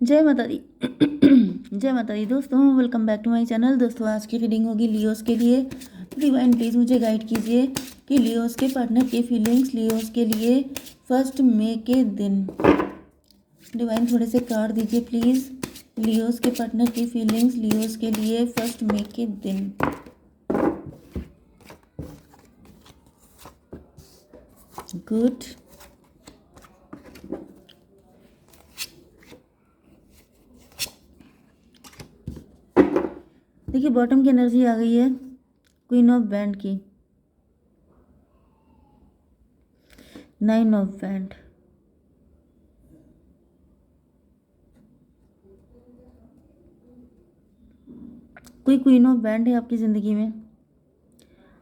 जय माता दी। जय माता दी दोस्तों, welcome back to my channel. दोस्तों आज की रीडिंग होगी लियोस के लिए। डिवाइन प्लीज़ मुझे गाइड कीजिए कि लियोस के पार्टनर की फीलिंग्स लियोस के लिए 1 मई के दिन। डिवाइन थोड़े से कार्ड दीजिए प्लीज़। लियोस के पार्टनर की फीलिंग्स लियोस के लिए 1 मई के दिन। गुड। देखिए बॉटम की एनर्जी आ गई है, क्वीन ऑफ बैंड की, 9 ऑफ बैंड। कोई क्वीन ऑफ बैंड है आपकी ज़िंदगी में।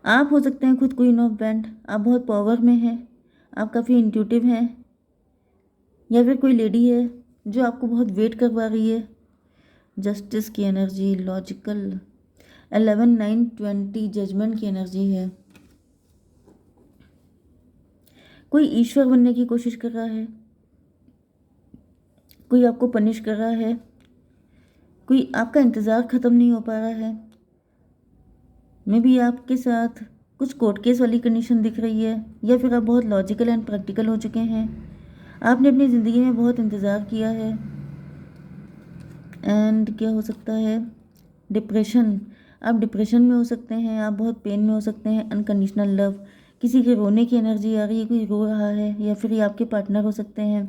आप हो सकते हैं खुद क्वीन ऑफ बैंड। आप बहुत पावर में हैं, आप काफ़ी इंट्यूटिव हैं, या फिर कोई लेडी है जो आपको बहुत वेट करवा रही है। जस्टिस की एनर्जी, लॉजिकल, 11 9 20 जजमेंट की एनर्जी है। कोई ईश्वर बनने की कोशिश कर रहा है, कोई आपको पनिश कर रहा है, कोई आपका इंतज़ार ख़त्म नहीं हो पा रहा है। मे बी आपके साथ कुछ कोर्ट केस वाली कंडीशन दिख रही है, या फिर आप बहुत लॉजिकल एंड प्रैक्टिकल हो चुके हैं। आपने अपनी ज़िंदगी में बहुत इंतज़ार किया है। एंड क्या हो सकता है, डिप्रेशन। आप डिप्रेशन में हो सकते हैं, आप बहुत पेन में हो सकते हैं। अनकंडीशनल लव, किसी के रोने की एनर्जी आ रही है, कोई रो रहा है, या फिर ये आपके पार्टनर हो सकते हैं।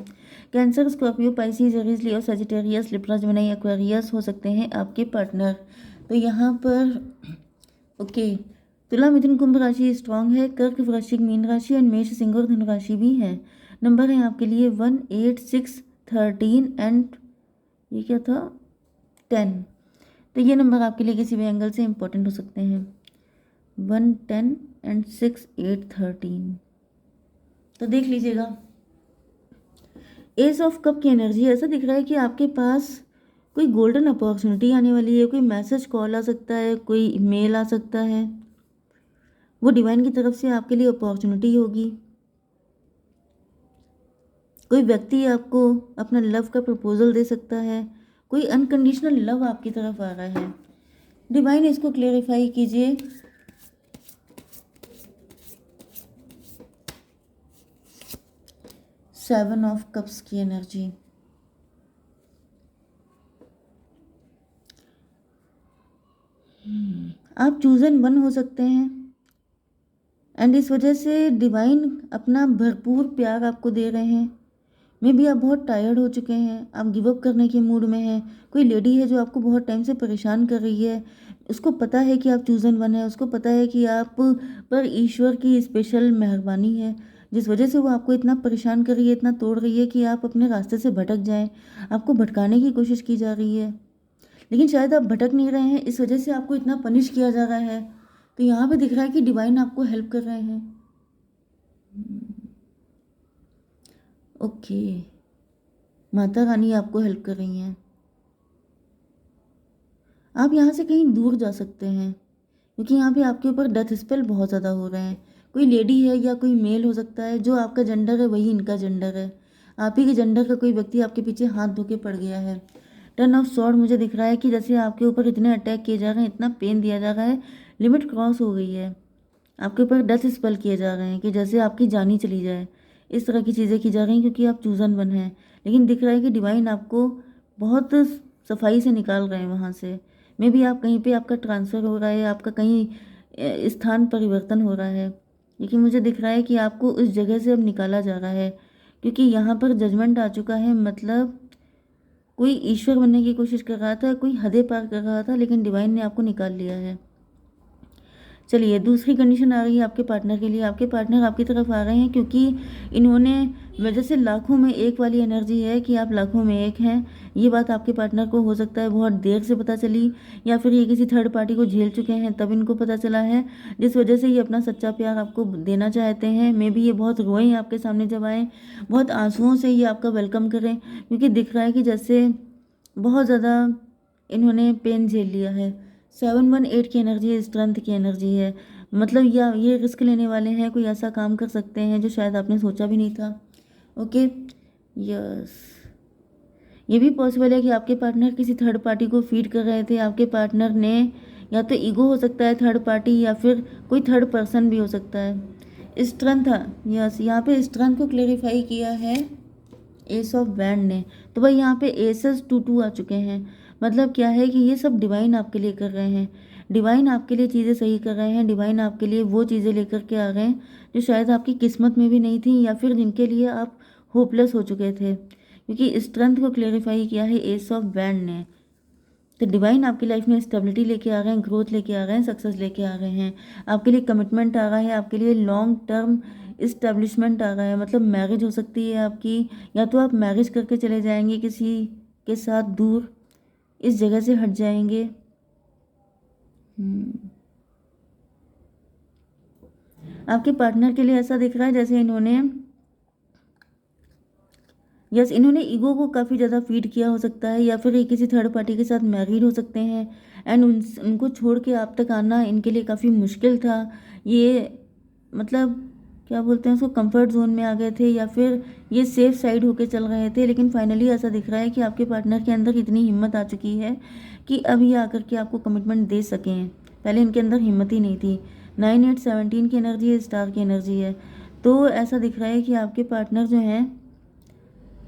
कैंसर, स्कॉर्पियो, पाइसिस, एरीज, लियो, सजिटेरियस, लिब्रा, जेमिनी, एक्वेरियस हो सकते हैं आपके पार्टनर। तो यहाँ पर ओके, तुला, मिथुन, कुंभ राशि स्ट्रांग है। कर्क, वृश्चिक, मीन राशि एंड मेष, सिंह और धनु राशि भी है। नंबर है आपके लिए 1 8 6 13 एंड ये क्या था 10। तो ये नंबर आपके लिए किसी भी एंगल से इम्पोर्टेंट हो सकते हैं। 1 10 एंड 6 8 13। तो देख लीजिएगा। एस ऑफ कप की एनर्जी, ऐसा दिख रहा है कि आपके पास कोई गोल्डन अपॉर्चुनिटी आने वाली है। कोई मैसेज कॉल आ सकता है, कोई मेल आ सकता है। वो डिवाइन की तरफ से आपके लिए अपॉर्चुनिटी होगी। कोई व्यक्ति आपको अपना लव का प्रपोजल दे सकता है। कोई अनकंडीशनल लव आपकी तरफ आ रहा है। डिवाइन इसको क्लेरिफाई कीजिए। सेवन ऑफ कप्स की एनर्जी, आप चूजन वन हो सकते हैं एंड इस वजह से डिवाइन अपना भरपूर प्यार आपको दे रहे हैं। मे बी आप बहुत टायर्ड हो चुके हैं, आप गिव अप करने के मूड में हैं। कोई लेडी है जो आपको बहुत टाइम से परेशान कर रही है। उसको पता है कि आप चूजन वन है, उसको पता है कि आप पर ईश्वर की स्पेशल मेहरबानी है, जिस वजह से वो आपको इतना परेशान कर रही है, इतना तोड़ रही है कि आप अपने रास्ते से भटक जाएं। आपको भटकाने की कोशिश की जा रही है, लेकिन शायद आप भटक नहीं रहे हैं, इस वजह से आपको इतना पनिश किया जा रहा है। तो यहाँ पे दिख रहा है कि डिवाइन आपको हेल्प कर रहे हैं। ओके, माता रानी आपको हेल्प कर रही हैं। आप यहाँ से कहीं दूर जा सकते हैं, क्योंकि यहाँ पे आपके ऊपर डेथ स्पेल बहुत ज़्यादा हो रहे हैं। कोई लेडी है या कोई मेल हो सकता है, जो आपका जेंडर है वही इनका जेंडर है। आप ही के जेंडर का कोई व्यक्ति आपके पीछे हाथ धो के पड़ गया है। टर्न ऑफ सॉर्ड मुझे दिख रहा है कि जैसे आपके ऊपर इतने अटैक किए जा रहे हैं, इतना पेन दिया जा रहा है, लिमिट क्रॉस हो गई है। आपके ऊपर डेथ स्पेल किए जा रहे हैं कि जैसे आपकी जान ही चली जाए। इस तरह की चीज़ें की जा रही हैं क्योंकि आप चूजन वन हैं। लेकिन दिख रहा है कि डिवाइन आपको बहुत सफाई से निकाल रहे हैं वहाँ से। मे बी आप कहीं पे आपका ट्रांसफ़र हो रहा है, आपका कहीं स्थान परिवर्तन हो रहा है, लेकिन मुझे दिख रहा है कि आपको उस जगह से अब निकाला जा रहा है, क्योंकि यहाँ पर जजमेंट आ चुका है। मतलब कोई ईश्वर बनने की कोशिश कर रहा था, कोई हदें पार कर रहा था, लेकिन डिवाइन ने आपको निकाल लिया है। चलिए दूसरी कंडीशन आ रही है आपके पार्टनर के लिए। आपके पार्टनर आपकी तरफ आ रहे हैं क्योंकि इन्होंने वजह से लाखों में एक वाली एनर्जी है कि आप लाखों में एक हैं। ये बात आपके पार्टनर को हो सकता है बहुत देर से पता चली, या फिर ये किसी थर्ड पार्टी को झेल चुके हैं तब इनको पता चला है, जिस वजह से ये अपना सच्चा प्यार आपको देना चाहते हैं। मे बी ये बहुत रोएं आपके सामने जब आएँ, बहुत आंसुओं से ये आपका वेलकम करें, क्योंकि दिख रहा है कि जैसे बहुत ज़्यादा इन्होंने पेन झेल लिया है। 7 1 8 की एनर्जी स्ट्रेंथ की एनर्जी है। मतलब या ये रिस्क लेने वाले हैं, कोई ऐसा काम कर सकते हैं जो शायद आपने सोचा भी नहीं था। ओके, यस, ये भी पॉसिबल है कि आपके पार्टनर किसी थर्ड पार्टी को फीड कर रहे थे। आपके पार्टनर ने, या तो ईगो हो सकता है थर्ड पार्टी, या फिर कोई थर्ड पर्सन भी हो सकता है। स्ट्रेंथ, यस, यहाँ पे स्ट्रेंथ को क्लेरिफाई किया है एस ऑफ बैंड ने। तो भाई यहाँ पे एसेस 2 आ चुके हैं। मतलब क्या है कि ये सब डिवाइन आपके लिए कर रहे हैं। डिवाइन आपके लिए चीज़ें सही कर रहे हैं। डिवाइन आपके लिए वो चीज़ें लेकर के आ रहे हैं जो शायद आपकी किस्मत में भी नहीं थी, या फिर जिनके लिए आप होपलेस हो चुके थे, क्योंकि स्ट्रेंथ को क्लेरिफाई किया है एस ऑफ बैंड ने। तो डिवाइन आपकी लाइफ में स्टेबिलिटी लेके आ रहे हैं, ग्रोथ लेके आ रहे हैं, सक्सेस लेके आ रहे हैं। आपके लिए कमिटमेंट आ रहा है, आपके लिए लॉन्ग टर्म इस्टेब्लिशमेंट आ रहा है। मतलब मैरिज हो सकती है आपकी, या तो आप मैरिज करके चले जाएंगे किसी के साथ दूर, इस जगह से हट जाएंगे। आपके पार्टनर के लिए ऐसा दिख रहा है जैसे इन्होंने ईगो को काफ़ी ज़्यादा फीड किया हो सकता है, या फिर ये किसी थर्ड पार्टी के साथ मैरिड हो सकते हैं। एंड उनको छोड़ के आप तक आना इनके लिए काफ़ी मुश्किल था। ये मतलब क्या बोलते हैं उसको, कंफर्ट जोन में आ गए थे, या फिर ये सेफ साइड होके चल रहे थे। लेकिन फाइनली ऐसा दिख रहा है कि आपके पार्टनर के अंदर इतनी हिम्मत आ चुकी है कि अब ये आकर के आपको कमिटमेंट दे सकें। पहले इनके अंदर हिम्मत ही नहीं थी। 9 8 17 की एनर्जी है, स्टार की एनर्जी है। तो ऐसा दिख रहा है कि आपके पार्टनर जो हैं,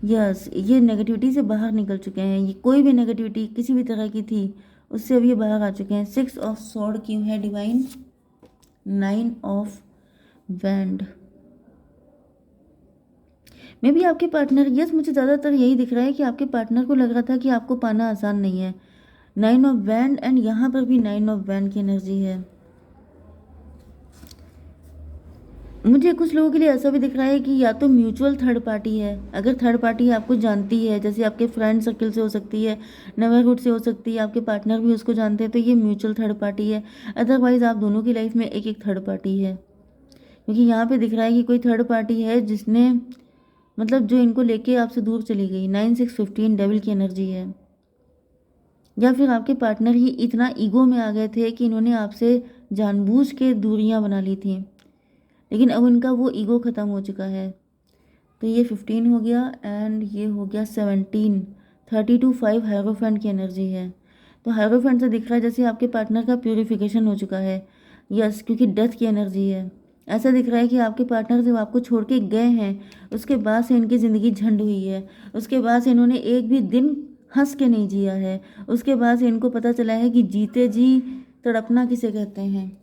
यस, ये नेगेटिविटी से बाहर निकल चुके हैं। ये कोई भी नेगेटिविटी किसी भी तरह की थी उससे अब ये बाहर आ चुके हैं। 6 ऑफ स्वॉर्ड क्यों है डिवाइन, 9 ऑफ वैंड में भी आपके पार्टनर, यस, मुझे ज़्यादातर यही दिख रहा है कि आपके पार्टनर को लग रहा था कि आपको पाना आसान नहीं है। 9 ऑफ वैंड, एंड यहाँ पर भी 9 ऑफ वैंड की एनर्जी है। मुझे कुछ लोगों के लिए ऐसा भी दिख रहा है कि या तो म्यूचुअल थर्ड पार्टी है। अगर थर्ड पार्टी आपको जानती है, जैसे आपके फ्रेंड सर्कल से हो सकती है, नेबरहुड से हो सकती है, आपके पार्टनर भी उसको जानते हैं, तो ये म्यूचुअल थर्ड पार्टी है। अदरवाइज आप दोनों की लाइफ में एक एक थर्ड पार्टी है, क्योंकि यहाँ पे दिख रहा है कि कोई थर्ड पार्टी है जिसने, मतलब जो इनको लेके आपसे दूर चली गई। 9 6 15 डेविल की एनर्जी है। या फिर आपके पार्टनर ही इतना ईगो में आ गए थे कि इन्होंने आपसे जानबूझ के दूरियां बना ली थी, लेकिन अब उनका वो ईगो ख़त्म हो चुका है। तो ये 15 हो गया, एंड ये हो गया 17। 32 5 हायरोफेंट की एनर्जी है। तो हायरोफेंट से दिख रहा है जैसे आपके पार्टनर का प्यूरिफिकेशन हो चुका है। यस, क्योंकि डेथ की एनर्जी है। ऐसा दिख रहा है कि आपके पार्टनर जब आपको छोड़ के गए हैं, उसके बाद से इनकी ज़िंदगी झंड हुई है। उसके बाद से इन्होंने एक भी दिन हंस के नहीं जिया है। उसके बाद से इनको पता चला है कि जीते जी तड़पना किसे कहते हैं।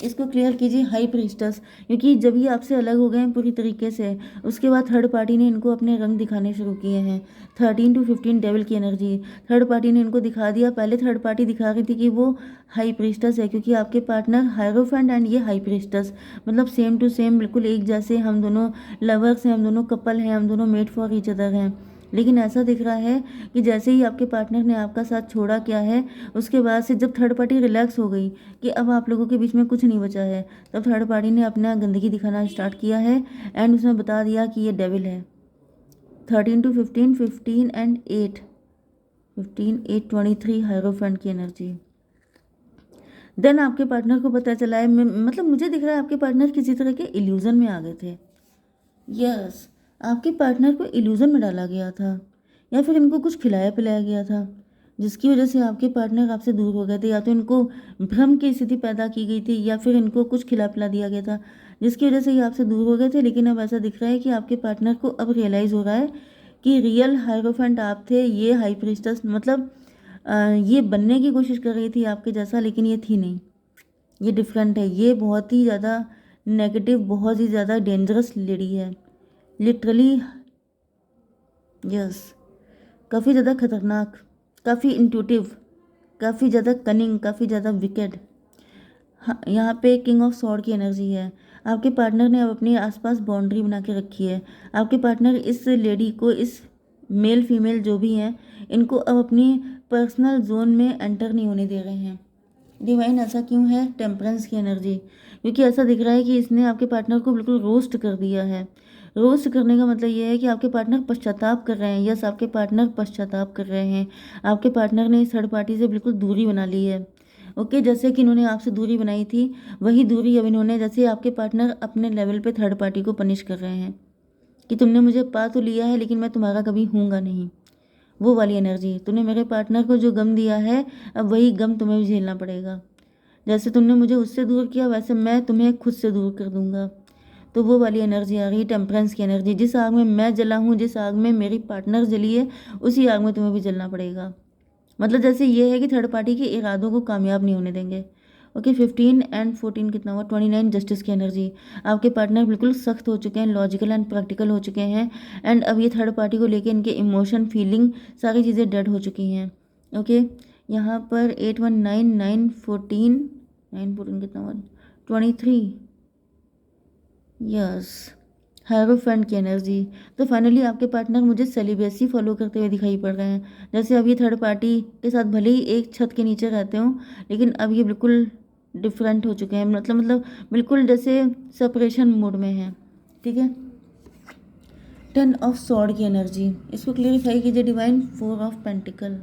इसको क्लियर कीजिए हाई प्रीस्टस, क्योंकि जब ये आपसे अलग हो गए हैं पूरी तरीके से, उसके बाद थर्ड पार्टी ने इनको अपने रंग दिखाने शुरू किए हैं। 13 to 15 डेविल की एनर्जी, थर्ड पार्टी ने इनको दिखा दिया। पहले थर्ड पार्टी दिखा रही थी कि वो हाई प्रीस्टस है, क्योंकि आपके पार्टनर हायरोफेंट एंड ये हाई प्रीस्टस, मतलब सेम टू सेम, बिल्कुल एक जैसे। हम दोनों लवर्स हैं, हम दोनों कपल हैं, हम दोनों मेड फॉर ईच अदर हैं। लेकिन ऐसा दिख रहा है कि जैसे ही आपके पार्टनर ने आपका साथ छोड़ा क्या है, उसके बाद से जब थर्ड पार्टी रिलैक्स हो गई कि अब आप लोगों के बीच में कुछ नहीं बचा है, तब थर्ड पार्टी ने अपना गंदगी दिखाना स्टार्ट किया है, एंड उसने बता दिया कि ये डेविल है। 13 to 15, 15 एंड 8, 15 8 23 हायरोफेंट की एनर्जी। देन आपके पार्टनर को पता चला है, मतलब मुझे दिख रहा है आपके पार्टनर किसी तरह के इल्यूजन में आ गए थे। यस, आपके पार्टनर को इल्यूजन में डाला गया था, या फिर इनको कुछ खिलाया पिलाया गया था, जिसकी वजह से आपके पार्टनर आपसे दूर हो गए थे। या तो इनको भ्रम की स्थिति पैदा की गई थी, या फिर इनको कुछ खिला पिला दिया गया था, जिसकी वजह से ये आपसे दूर हो गए थे। लेकिन अब ऐसा दिख रहा है कि आपके पार्टनर को अब रियलाइज़ हो रहा है कि रियल हायरोफेंट आप थे। ये हाई प्रीस्टस, मतलब ये बनने की कोशिश कर रही थी आपके जैसा, लेकिन ये थी नहीं। ये डिफरेंट है। ये बहुत ही ज़्यादा नेगेटिव, बहुत ही ज़्यादा डेंजरस लेडी है, लिटरली। यस, काफ़ी ज़्यादा खतरनाक, काफ़ी इंट्यूटिव, काफ़ी ज़्यादा कनिंग, काफ़ी ज़्यादा विकेड। हाँ, यहाँ पे किंग ऑफ सॉर्ड की एनर्जी है। आपके पार्टनर ने अब अपने आसपास बाउंड्री बना के रखी है। आपके पार्टनर इस लेडी को, इस मेल फीमेल जो भी हैं, इनको अब अपनी पर्सनल जोन में एंटर नहीं होने दे रहे हैं। डिवाइन ऐसा क्यों है, टेम्परेंस की एनर्जी, क्योंकि ऐसा दिख रहा है कि इसने आपके पार्टनर को बिल्कुल रोस्ट कर दिया है। रोस्ट करने का मतलब ये है कि आपके पार्टनर पश्चाताप कर रहे हैं। यस, आपके पार्टनर पश्चाताप कर रहे हैं। आपके पार्टनर ने इस थर्ड पार्टी से बिल्कुल दूरी बना ली है। ओके, जैसे कि इन्होंने आपसे दूरी बनाई थी, वही दूरी अब इन्होंने, जैसे आपके पार्टनर अपने लेवल पे थर्ड पार्टी को पनिश कर रहे हैं कि तुमने मुझे पा तो लिया है, लेकिन मैं तुम्हारा कभी हूँगा नहीं। वो वाली एनर्जी। तूने मेरे पार्टनर को जो गम दिया है, अब वही गम तुम्हें भी झेलना पड़ेगा। जैसे तुमने मुझे उससे दूर किया, वैसे मैं तुम्हें खुद से दूर कर दूंगा। तो वो वाली एनर्जी आ रही है, टेम्परेंस की एनर्जी। जिस आग में मैं जला हूँ, जिस आग में मेरी पार्टनर जली है, उसी आग में तुम्हें भी जलना पड़ेगा। मतलब जैसे ये है कि थर्ड पार्टी के इरादों को कामयाब नहीं होने देंगे। ओके, 15 एंड 14 कितना हुआ, 29, जस्टिस की एनर्जी। आपके पार्टनर बिल्कुल सख्त हो चुके हैं, लॉजिकल एंड प्रैक्टिकल हो चुके हैं। एंड अब ये थर्ड पार्टी को लेके इनके इमोशन, फीलिंग, सारी चीज़ें डेड हो चुकी हैं। ओके, यहाँ पर 8 1 9 9 14, 9 14 कितना हुआ, 23, यस, हायरोफेंट की एनर्जी। तो फाइनली आपके पार्टनर मुझे सेलिब्रेसी फॉलो करते हुए दिखाई पड़ रहे हैं। जैसे अब ये थर्ड पार्टी के साथ भले ही एक छत के नीचे रहते हों, लेकिन अब ये बिल्कुल डिफरेंट हो चुके हैं। मतलब बिल्कुल जैसे सेपरेशन मोड में हैं। ठीक है। 10 ऑफ सॉर्ड की एनर्जी, इसको क्लियरिफाई कीजिए डिवाइन। 4 ऑफ पेंटिकल,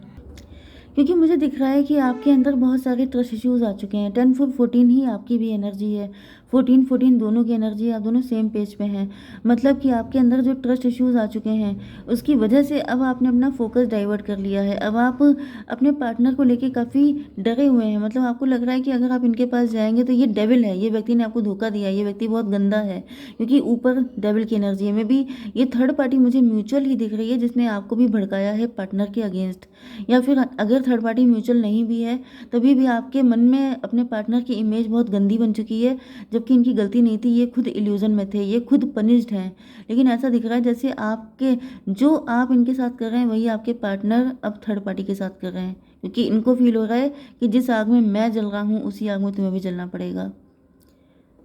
क्योंकि मुझे दिख रहा है कि आपके अंदर बहुत सारे ट्रस्ट इश्यूज आ चुके हैं। 10 4 14 ही आपकी भी एनर्जी है, 14 14 दोनों की एनर्जी है, आप दोनों सेम पेज पे हैं। मतलब कि आपके अंदर जो ट्रस्ट इश्यूज आ चुके हैं, उसकी वजह से अब आपने अपना फोकस डाइवर्ट कर लिया है। अब आप अपने पार्टनर को लेके काफ़ी डरे हुए हैं। मतलब आपको लग रहा है कि अगर आप इनके पास जाएंगे तो ये डेविल है, ये व्यक्ति ने आपको धोखा दिया, ये व्यक्ति बहुत गंदा है, क्योंकि ऊपर डेविल की एनर्जी है। में भी ये थर्ड पार्टी मुझे म्यूचुअल ही दिख रही है, जिसने आपको भी भड़काया है पार्टनर के अगेंस्ट। या फिर अगर थर्ड पार्टी म्यूचुअल नहीं भी है, तभी भी आपके मन में अपने पार्टनर की इमेज बहुत गंदी बन चुकी है, जबकि इनकी गलती नहीं थी। ये खुद इल्यूजन में थे, ये खुद पनिश्ड हैं। लेकिन ऐसा दिख रहा है जैसे आपके जो आप इनके साथ कर रहे हैं, वही आपके पार्टनर अब थर्ड पार्टी के साथ कर रहे हैं, क्योंकि इनको फील हो रहा है कि जिस आग में मैं जल रहा हूँ, उसी आग में तुम्हें भी जलना पड़ेगा।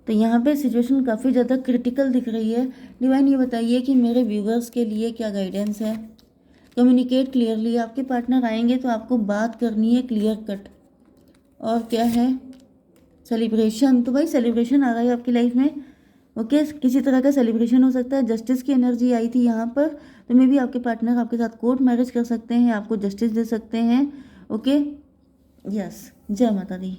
तो यहाँ पे सिचुएशन काफ़ी ज़्यादा क्रिटिकल दिख रही है। डिवाइन ये बताइए कि मेरे व्यूवर्स के लिए क्या गाइडेंस है। कम्युनिकेट क्लियरली, आपके पार्टनर आएंगे तो आपको बात करनी है क्लियर कट। और क्या है, सेलिब्रेशन। तो भाई सेलिब्रेशन आ रहा है आपकी लाइफ में। ओके, किसी तरह का सेलिब्रेशन हो सकता है। जस्टिस की एनर्जी आई थी यहाँ पर, तो मे भी आपके पार्टनर आपके साथ कोर्ट मैरिज कर सकते हैं, आपको जस्टिस दे सकते हैं। ओके, यस, जय माता दी।